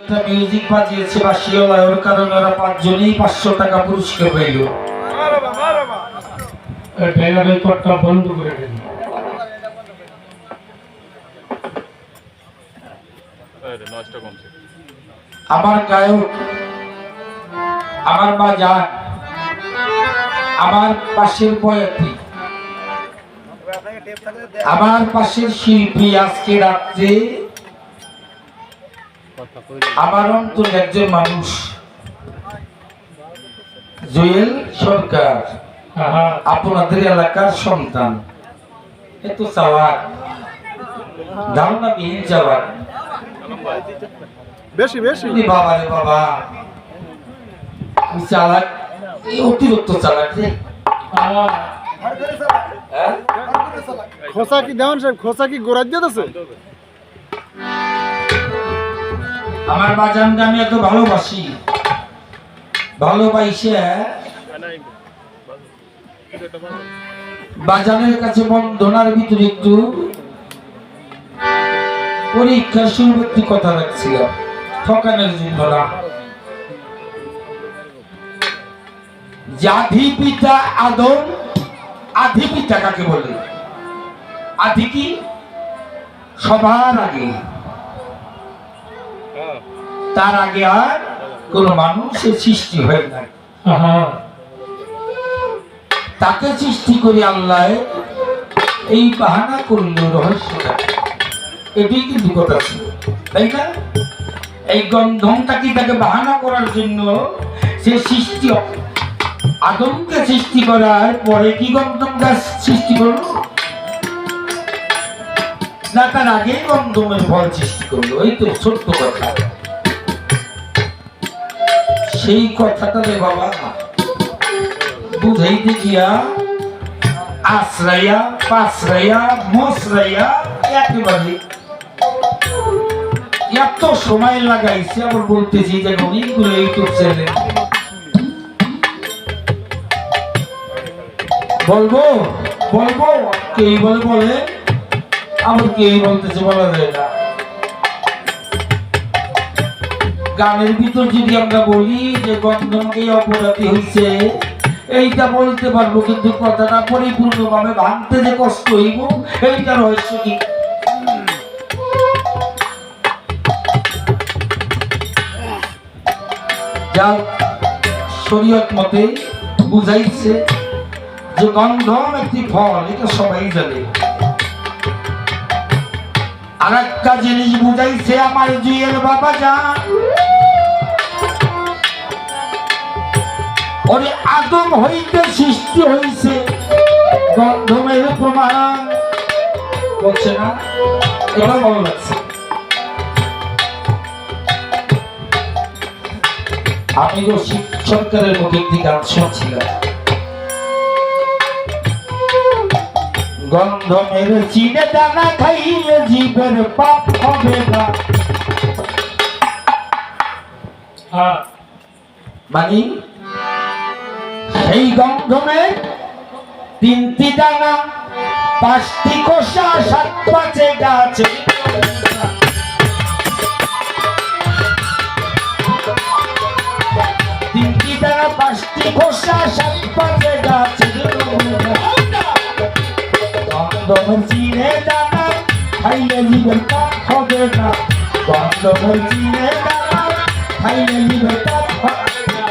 একটা মিউজিক বাজিয়েছে বাসিওয়ালা, ওর কারণে ওরা 5 জনেই 500 টাকা পুরস্কার পাইল। ট্রেনারের পরটা বন্ধ করে দিন। আমার গায়ক, আমার মা জান, আমার পাশের বয়াতি, আমার পাশের শিল্পী, আজকে রাত্রে আমার অন্তর একজন মানুষ, জুয়েল সরকার, আপনাদের এলাকার সন্তান। এত চাওয়ার ধারণা বিহীন চাওয়ার, বেশি বেশি বাবা রে বাবা, চালাক, অতিরিক্ত চালাক রে। খোসা কি দেওয়ান সাহেব, খোসা কি গোড়ায় দিতেছে? আমার বাজানকে আমি এত ভালোবাসি, ভালোবাসে বাজানের কাছে বন্ধনার ভিতরে একটু পরীক্ষার শুরুবর্তী কথা রাখছিলাম, ঠকানোর জন্য না। আধি পিতা আদম, আধি পিতা কাকে বলে? আধি কি? সবার আগে, তার আগে আর কোন মানুষের সৃষ্টি হয় না। তাকে সৃষ্টি করে আল্লাহ এই বাহানা করলো রহস্যটা, এটাই কিন্তু কথা ছিল, তাই না? এই গন্ধমটাকে তাকে বাহানা করার জন্য সে সৃষ্টি, আদমকে সৃষ্টি করার পরে কি গন্ধম গাছ সৃষ্টি করলো না, তার আগে গন্ধমের ফল সৃষ্টি করলো। এই তো ছোট্ট কথা, সেই কথাটা রে বাবা বুঝাইতে গিয়া আশ্রয়া পাশ্রয়া মশ্রয়া একেবারে এত সময় লাগাইছে। আবার বলতেছি যে অনেকগুলো ইউটিউব চ্যানেল, বলবো বলবো কে বলে বলে, আবার কে বলতেছে বলা যায় না। গানের ভিতর যদি আমরা বলি যে গন্ধমকে অপরাধী হয়েছে, এইটা বলতে পারবো, কিন্তু কথাটা পরিপূর্ণভাবে ভাঙতে যে কষ্ট হইব, এইটা রহস্য কি? যা শরীয়ত মতে বুঝাইছে যে গন্ধম একটি ফল, এটা সবাই জানে। আর একটা জিনিস বুঝাইছে আমার জুয়েল বাবা জান, ওরে আদম হইতে সৃষ্টি হইছে গন্ধমের প্রমাণ বলছে না, এটা ভালো লাগছে। আমি তো সরকারের মুখে একটি গান শুনছিলাম, গন্ধমের চিনে দানা খাইলে জীবের পাপ হবে না। মানে সেই গন্ধমের 3টি দানা, 5টি কোষা, 7 পাঁচে গাছে, 3টি দানা, 5টি কোষা, 7 পাঁচে গাছে। গন্ধমের চিনে দানা খাইলে জীবের পাপ হবে না, গন্ধমের চিনে দানা খাইলে জীবের পাপ হবে না।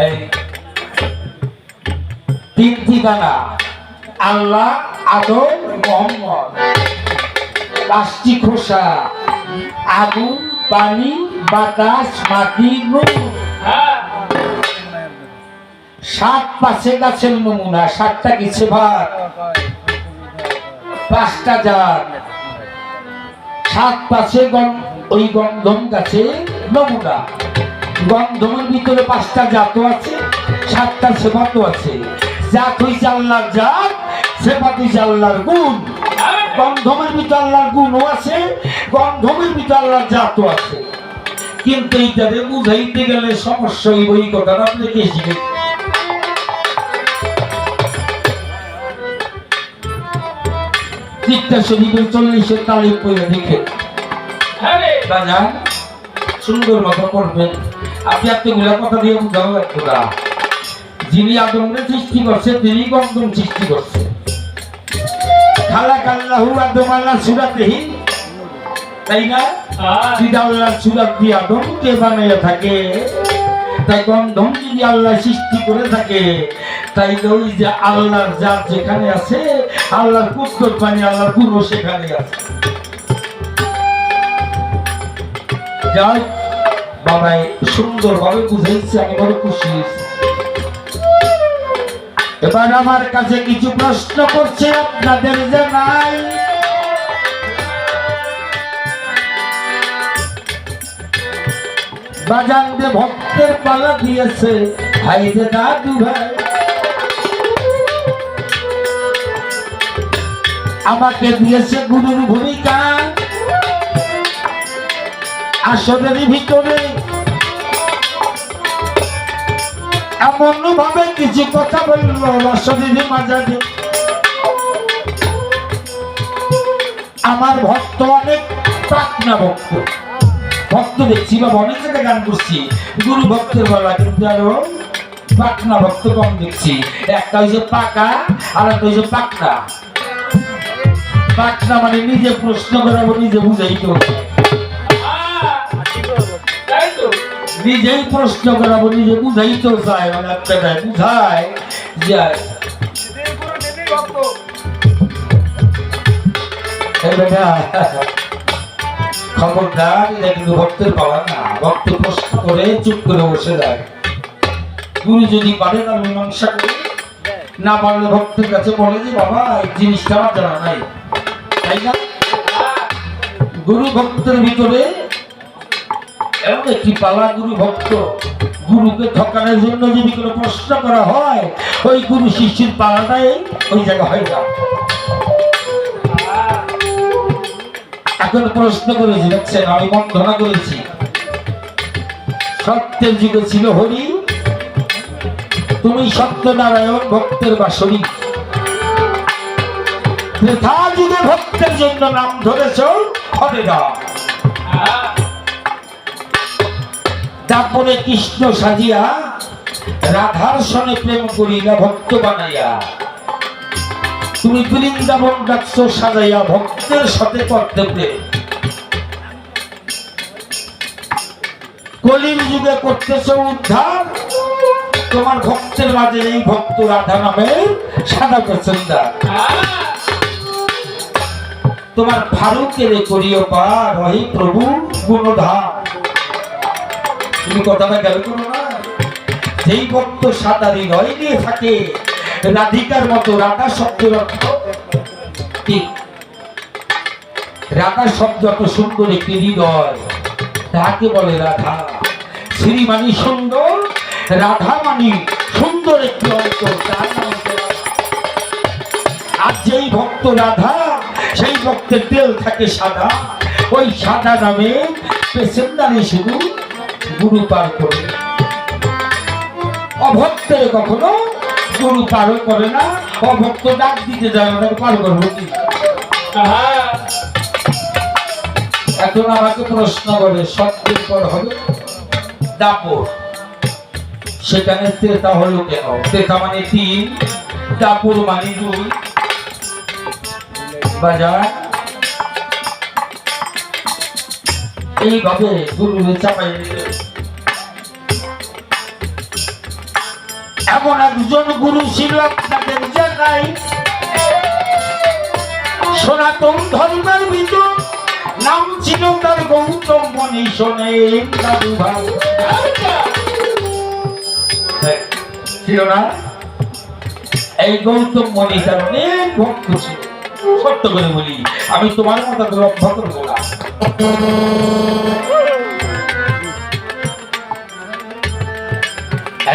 এই 3টি দানা আল্লাহ, আদম, মোহাম্মদ, 5টি খোসা আগুন, পানি, বাতাস, মাটি, নূর, 7 পাশে গাছের নমুনা, 7টা কিছু ভাগ, 5টা জাত, 7 পাশে ওই গন্ধম গাছে নমুনা। গন্ধমের ভিতরে 5টা জাতও আছে, 7টা সেবাতও আছে। জাত হইছে আল্লাহর জাত, সেবাত হইছে আল্লাহর গুণ। গন্ধমের ভিতরে আল্লাহর গুণও আছে, গন্ধমের ভিতরে আল্লাহর জাতও আছে। কিন্তু এইটারে বুঝাইতে গেলে সমস্যা হইব, এই কথাটা আপনি কে শিখে চিত্তা শরীফের 40 তালিম করে দেখে বাজান সুন্দর মতো করবেন। আপনি এতগুলা কথা দিয়ে বুঝাও লাগতো না। যিনি আদমকে সৃষ্টি করছে তিনি গন্ধম সৃষ্টি করছে। খালাকাল্লাহু আদম আলা সূরাতিহি, তাই না? যদি আল্লাহ সূরাত দিয়ে আদমকে বানাইয়া থাকে, তাই গন্ধম যদি আল্লাহ সৃষ্টি করে থাকে, তাই ওই যে আল্লাহর জাত যেখানে আছে, আল্লাহর কুদরত মানে আল্লাহর গুণ সেখানে আছে। যাই বাবাই সুন্দরভাবে বুঝাইছে, আমি বড় খুশি হয়েছি। এবার আমার কাছে কিছু প্রশ্ন করছে, আপনাদের জানাই। বাজান যে ভক্তের পালা দিয়েছে, ভাই রে দাদু ভাই, আমাকে দিয়েছে গুরুর ভূমিকা। আসলের ভিতরে এমন ভাবে কিছু কথা বললো আসলের মাঝারে, আমার ভক্ত অনেক প্রাকনা ভক্ত ভক্ত দেখছি বা অনেক জায়গায় গান করছি গুরু ভক্তের বলা, কিন্তু আরো পাকনা ভক্ত কম দেখছি। একটা হয়েছে পাকা আর একটা হয়েছে পাকনা। পাকনা মানে নিজে প্রশ্ন করাবো, নিজে বুঝাইতো, নিজেই প্রশ্ন করাবো, নিজে বুঝাইতো চায়, মানে একটা বুঝায় যায়। খবরদার, এটা কিন্তু ভক্তের পাওয়া না। ভক্ত প্রশ্ন করে চুপ করে বসে যায়। গুরু যদি পারে তার মীমাংসা করে, না পারলে ভক্তের কাছে বলে যে বাবা এই জিনিসটা আমার জানা নাই, তাই না? গুরু ভক্তের ভিতরে এমন একটি পালা, গুরু ভক্ত গুরুকে ঠকানোর জন্য যদি কোনো প্রশ্ন করা হয়, ওই গুরু শিষ্যের পালাটাই ওই জায়গা হয় না। এখন প্রশ্ন করেছি, দেখছেন আমি বন্ধনা করেছি। সত্যের যুগে ছিল হরি, তুমি সত্যনারায়ণ ভক্তের বাসরি। ত্রেতা যুগে ভক্তের জন্য নাম ধরেছ হরে রাম। তারপরে কৃষ্ণ সাজিয়া রাধার সনে প্রেম করিলা ভক্ত বানাইয়া, তুমি বৃন্দাবন ডাকছো সাজাইয়া ভক্তের সাথে করতে প্রেম। কলির যুগে করতেছ উদ্ধার, তোমার ভক্তের মাঝে এই ভক্ত রাধা নামে সাদা পেছনদার। তোমার ফারুকের করিও পার, হে প্রভু গুণধার। তুমি কথাটা গেল করো না, যেই ভক্ত সাদা হৃদয় নিয়ে থাকে, রাধিকার মতো। রাধা শব্দের অর্থ ঠিক, রাধা শব্দ এত সুন্দর একটি হৃদয়, তাকে বলে রাধা। শ্রী মানি সুন্দর, রাধা মানি সুন্দর একটি অন্তর, তার নাম হচ্ছে রাধা। আর যেই ভক্ত রাধা, সেই ভক্তের তেল থাকে সাদা। ওই সাদা নামে পেছেন্দারি শুধু গুরু পার করে, অভক্তের কখনো গুরু পার করে না। অভক্ত ডাক দিতে যায় না, পার করবো কি? এখন আমাকে প্রশ্ন করে সত্যের পর হবে দাপর, সেখানে ত্রেতা হলো কেন? ত্রেতা মানে 3, দাপর মানে 2। বাজার এইভাবে গুরুরে চাপাই দিল। এমন একজন গুরু ছিল আপনাদের জায়গায়, সনাতন ধর্মের ভিতর নাম ছিল তার গৌতম মনি। শোনেন দাদু ভাই, ছিল না? এই গৌতম মনি তার অনেক ভক্ত ছিল। সত্য করে বলি, আমি তোমার কথা তো রক্ষা করবো না।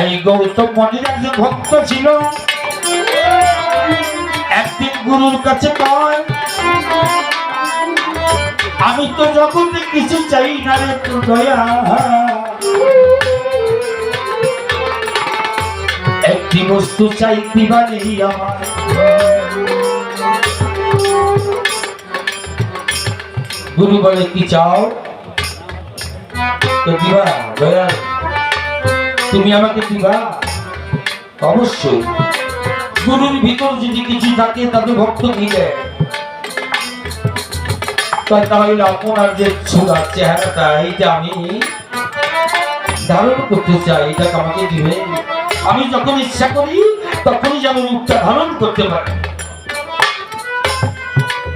এই গৌতম মনির একজন ভক্ত ছিল। একদিন গুরুর কাছে কয়, আমি তো জগতে কিছু চাই না রে তোর দয়া, একটি বস্তু চাই দিবানি আমার। গুরু বলে কি চাও? তো দিবা দয়াল, তুমি আমাকে দিবা? অবশ্যই। গুরুর ভিতর যদি কিছু থাকে তাদের ভক্ত দিলে তাহলে আপনার যে সুন্দর চেহারাটা এইটা আমি ধারণ করতে চাই, এটাকে আমাকে দিবে। আমি যখন ইচ্ছা করি তখনই যেন রূপটা ধারণ করতে পারি।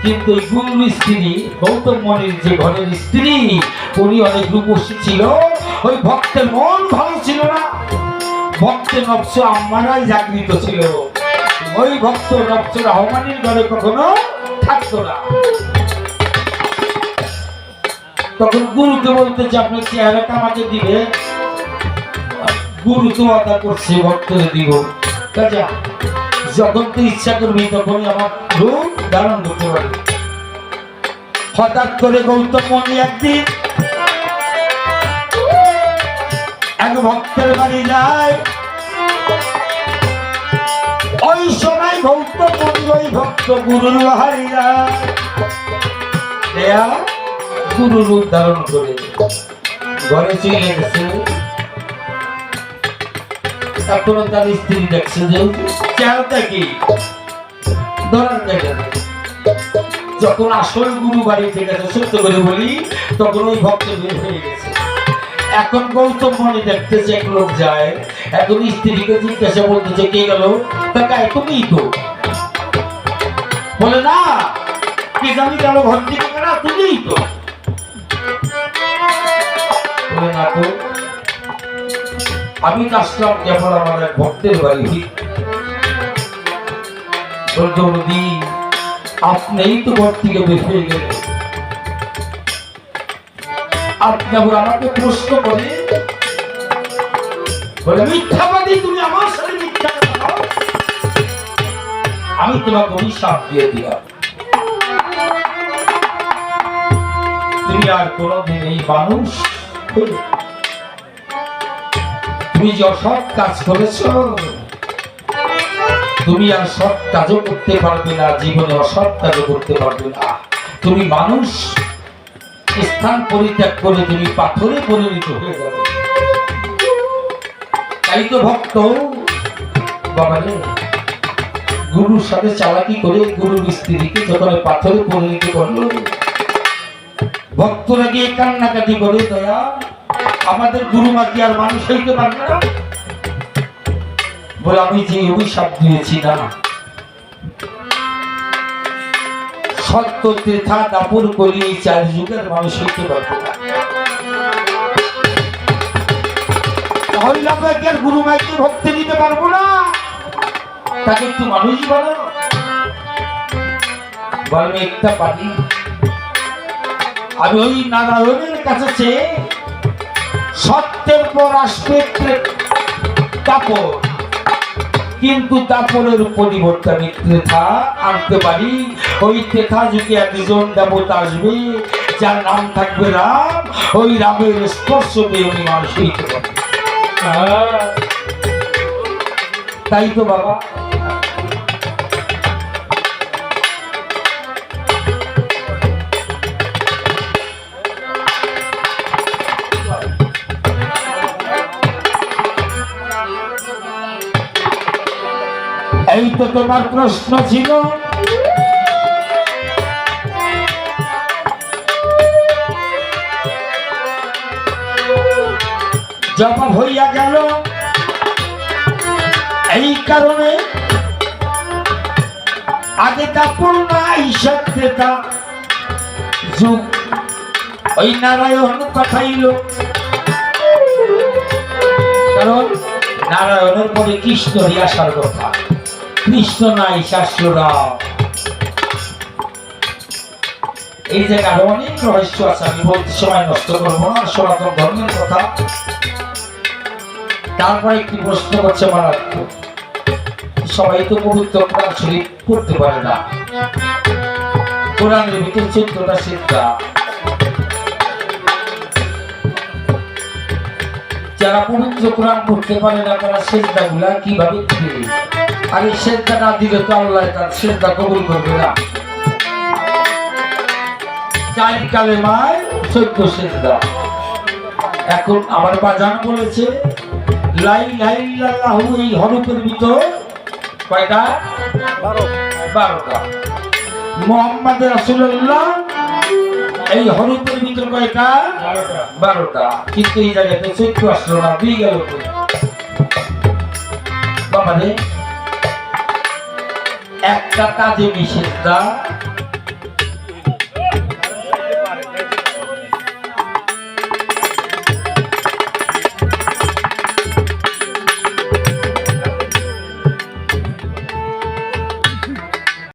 কিন্তু গুরুর স্ত্রী গৌতম মুনির যে ঘরের স্ত্রী, উনি অনেক রূপসী ছিল। ওই ভক্তের মন ভালো ছিল না, ভক্তের নফস আম্মারাই জাগৃত ছিল। ওই ভক্ত নফস রহমানের ঘরে কখনো থাকতো না। তখন গুরুকে বলতেছে আপনি চেহারাটা আমাকে দিবে। গুরু তো আদা করছে ভক্তরে দিব, কাজা যখন তুই ইচ্ছা করবি তখনই আমার রূপ ধারণ করতে পারবি। হঠাৎ করে গৌতম মুনি একদিন এক ভক্তের বাড়ি যায়। ওই সময় গৌতম মুনি ওই ভক্ত গুরুর বাড়ি যায়, গুরু রূপ ধারণ করে ঘরে চলে গেছে। তারপরে তার স্ত্রী দেখছে যে চেহারাটা কি ধরার জায়গা নেই। যখন আসল গুরু বাড়ি থেকে সত্য করে বলি তখন ওই ভক্ত বের হয়ে গেছে। এখন গৌতম মুনি দেখতেছে এক লোক যায়, এখন স্ত্রীকে জিজ্ঞাসা বলতেছে কে গেল? তাকে তুমি তো বলে না, কে জানি গেল ঘর থেকে, না তুমিই তো। বলে না তো, আমি তো আসলাম কেবল আমার এক ভক্তের বাড়ি। বলতো নদী আপনিই তো ঘর থেকে বের হয়ে গেলেন, আপনি আবার আমাকে প্রশ্ন করে বলে মিথ্যাবাদী, তুমি আমার সাথে মিথ্যা কথা বলো। আমি তোমাকে অভিশাপ দিয়ে দিলাম, তুমি আর কোনদিন এই মানুষ, তুমি যে অসৎ কাজ করেছ তুমি আর সৎ কাজও করতে পারবে না, জীবনে অসৎ কাজও করতে পারবে না। তুমি মানুষ স্থান পরিত্যাগ করে তুমি পাথরে পরিণত হয়ে যাবে। তাই তো ভক্ত বাবারে গুরুর সাথে চালাকি করে গুরুর স্ত্রীকে যখন পাথরে পরিণত করলো, ভক্তরা গিয়ে কান্নাকাটি করে দয়া আমাদের গুরুমা কি আর মানুষ হইতে পারবে না? বলে আমি যে অভিশাপ দিয়েছি না, সত্য ত্রেতা দাপর করি এই 4 যুগের মানুষ হইতে পারবে না। তাহলে আপনাকে আর গুরুমাকে ভক্তি দিতে পারবো না, তাকে একটু মানুষ বানানো। বলবে একটা পারি, আমি ওই নারায়ণের কাছে চেয়ে সত্যের পর আসবে দাপর, কিন্তু দাপরের পরিবর্তে আমি ত্রেতা আনতে পারি। ওই ত্রেতা যুগে একজন দেবতা আসবে যার নাম থাকবে রাম, ওই রামের স্পর্শ পেয়ে উনি মানুষ হইতে পারবে। তাই তো বাবা এই তো তোমার প্রশ্ন ছিল। জবাব হইয়া গেল। এই কারণে আগে দাপর না ঈশ্বর ত্রেতা যুগ, ওই নারায়ণ কথাইল। কারণ নারায়ণের পরে কৃষ্ণরই আসার কথা, কৃষ্ণ নাই শাস্ত্ররা। এই জায়গায় আরো অনেক রহস্য আছে, আমি বলতে সময় নষ্ট করবো না, সনাতন ধর্মের কথা। তারপরে একটি প্রশ্ন করছে মারাত্মক, সবাই তো পবিত্র কোরআন শরীফ পড়তে পারে না। কোরআনের ভিতরে 14টা সিজদা, যারা পবিত্র কোরআন পড়তে পারে না তারা সিজদা গুলা কিভাবে দিবে? আর এই সিজদা না দিলে তো আল্লাহ তার সিজদা কবুল করবে না। 4 কালেমায় 14 সেজদা। এখন আমার বাজান বলেছে লা ইলাহা ইল্লাল্লাহু এই হরফের ভিতর কয়টা? 12টা। মুহাম্মদ রাসূলুল্লাহ এই হরফের ভিতর কয়টা? 12টা। কিন্তু এই জায়গাতে 14 আসলো না, 2 গেল কই? বাবা রে, একটা কাজে নিষেধা